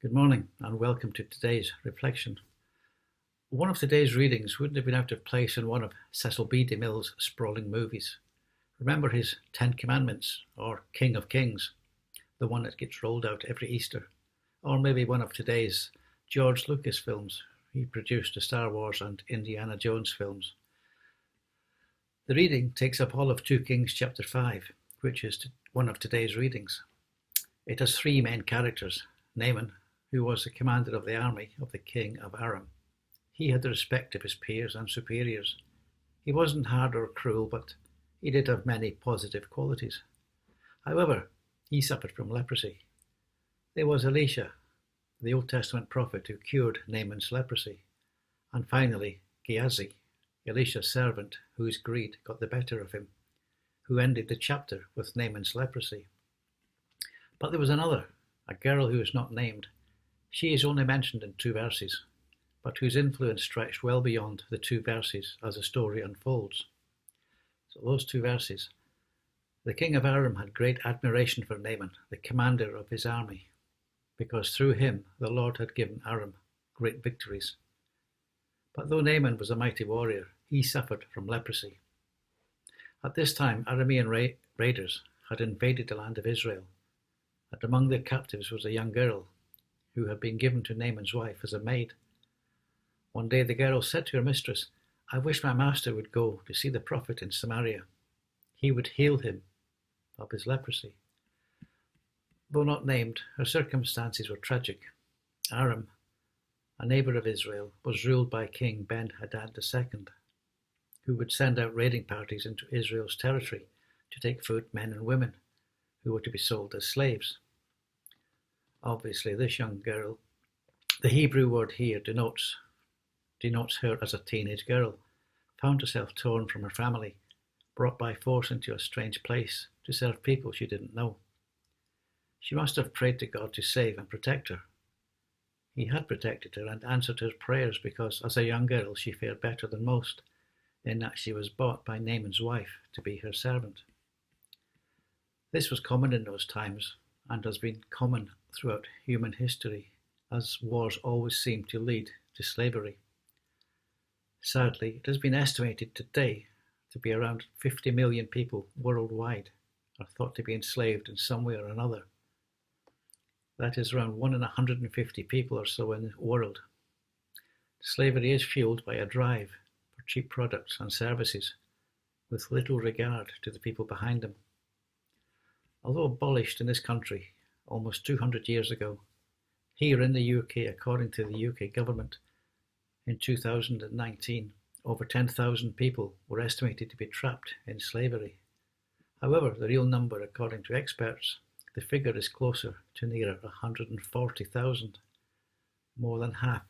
Good morning and welcome to today's reflection. One of today's readings wouldn't have been out of place in one of Cecil B. DeMille's sprawling movies. Remember his Ten Commandments or King of Kings, the one that gets rolled out every Easter. Or maybe one of today's George Lucas films. He produced the Star Wars and Indiana Jones films. The reading takes up all of 2 Kings chapter 5, which is one of today's readings. It has 3 main characters: Naaman, who was the commander of the army of the king of Aram. He had the respect of his peers and superiors. He wasn't hard or cruel, but he did have many positive qualities. However, he suffered from leprosy. There was Elisha, the Old Testament prophet who cured Naaman's leprosy. And finally, Gehazi, Elisha's servant, whose greed got the better of him, who ended the chapter with Naaman's leprosy. But there was another, a girl who is not named. She is only mentioned in 2 verses, but whose influence stretched well beyond the 2 verses as the story unfolds. So those 2 verses. The king of Aram had great admiration for Naaman, the commander of his army, because through him the Lord had given Aram great victories. But though Naaman was a mighty warrior, he suffered from leprosy. At this time, Aramean raiders had invaded the land of Israel, and among their captives was a young girl who had been given to Naaman's wife as a maid. One day the girl said to her mistress, "I wish my master would go to see the prophet in Samaria. He would heal him of his leprosy." Though not named, her circumstances were tragic. Aram, a neighbour of Israel, was ruled by King Ben-Hadad II, who would send out raiding parties into Israel's territory to take food, men and women, who were to be sold as slaves. Obviously, this young girl, the Hebrew word here denotes her as a teenage girl, found herself torn from her family, brought by force into a strange place to serve people she didn't know. She must have prayed to God to save and protect her. He had protected her and answered her prayers because, as a young girl, she fared better than most, in that she was bought by Naaman's wife to be her servant. This was common in those times and has been common throughout human history, as wars always seem to lead to slavery. Sadly, it has been estimated today to be around 50 million people worldwide are thought to be enslaved in some way or another. That is around 1 in 150 people or so in the world. Slavery is fueled by a drive for cheap products and services, with little regard to the people behind them. Although abolished in this country almost 200 years ago, here in the UK, according to the UK government, in 2019, over 10,000 people were estimated to be trapped in slavery. However, the real number, according to experts, the figure is closer to nearer 140,000, more than half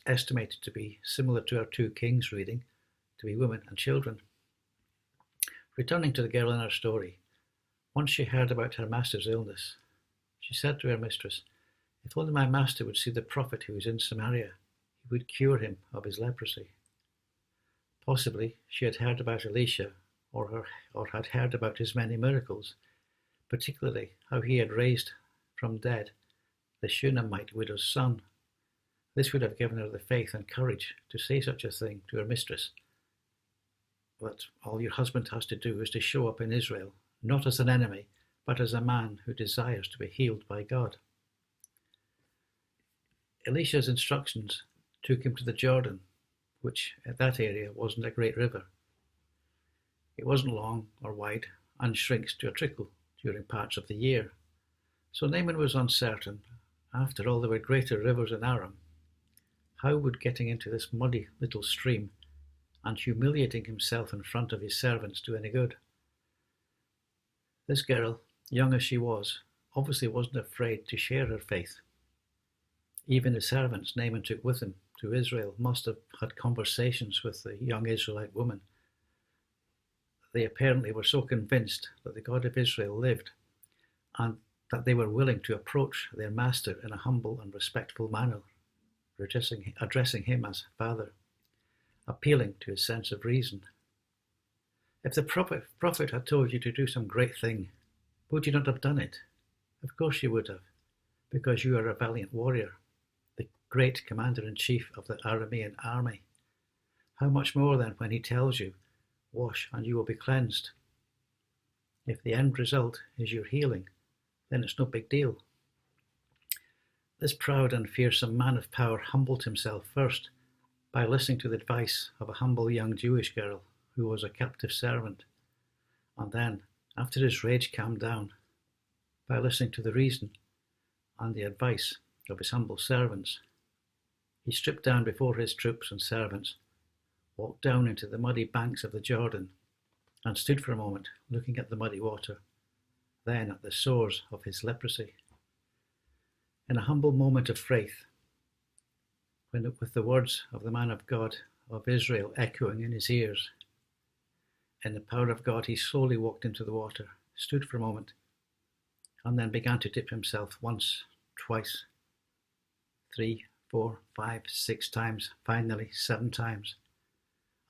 estimated to be, similar to our 2 Kings reading, to be women and children. Returning to the girl in our story, once she heard about her master's illness, she said to her mistress, "If only my master would see the prophet who is in Samaria, he would cure him of his leprosy." Possibly she had heard about Elisha or had heard about his many miracles, particularly how he had raised from dead the Shunammite widow's son. This would have given her the faith and courage to say such a thing to her mistress. But all your husband has to do is to show up in Israel, not as an enemy, but as a man who desires to be healed by God. Elisha's instructions took him to the Jordan, which at that area wasn't a great river. It wasn't long or wide and shrinks to a trickle during parts of the year. So Naaman was uncertain. After all, there were greater rivers in Aram. How would getting into this muddy little stream and humiliating himself in front of his servants do any good? This girl, young as she was, obviously wasn't afraid to share her faith. Even the servants Naaman took with him to Israel must have had conversations with the young Israelite woman. They apparently were so convinced that the God of Israel lived and that they were willing to approach their master in a humble and respectful manner, addressing him as Father, appealing to his sense of reason. If the prophet had told you to do some great thing, would you not have done it? Of course you would have. because you are a valiant warrior, the great commander-in-chief of the Aramean army. How much more then when he tells you, wash and you will be cleansed. If the end result is your healing, then it's no big deal. This proud and fearsome man of power humbled himself first by listening to the advice of a humble young Jewish girl who was a captive servant, and then, after his rage calmed down, by listening to the reason and the advice of his humble servants. He stripped down before his troops and servants, walked down into the muddy banks of the Jordan, and stood for a moment looking at the muddy water, then at the sores of his leprosy. In a humble moment of faith, when with the words of the man of God of Israel echoing in his ears, in the power of God he slowly walked into the water, stood for a moment, and then began to dip himself once, twice, 3, 4, 5, 6 times, finally 7 times.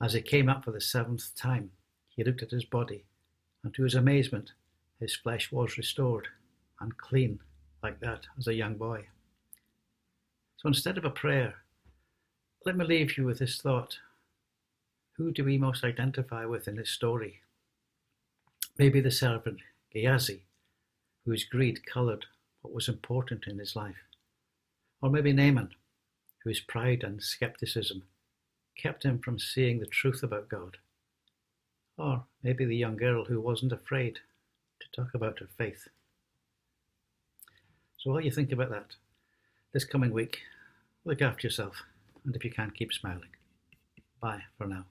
As he came up for the 7th time, he looked at his body, and to his amazement, his flesh was restored and clean like that as a young boy. So instead of a prayer, let me leave you with this thought. Who do we most identify with in this story? Maybe the servant Gehazi, whose greed coloured what was important in his life. Or maybe Naaman, whose pride and scepticism kept him from seeing the truth about God. Or maybe the young girl who wasn't afraid to talk about her faith. So while you think about that, this coming week, look after yourself, and if you can, keep smiling. Bye for now.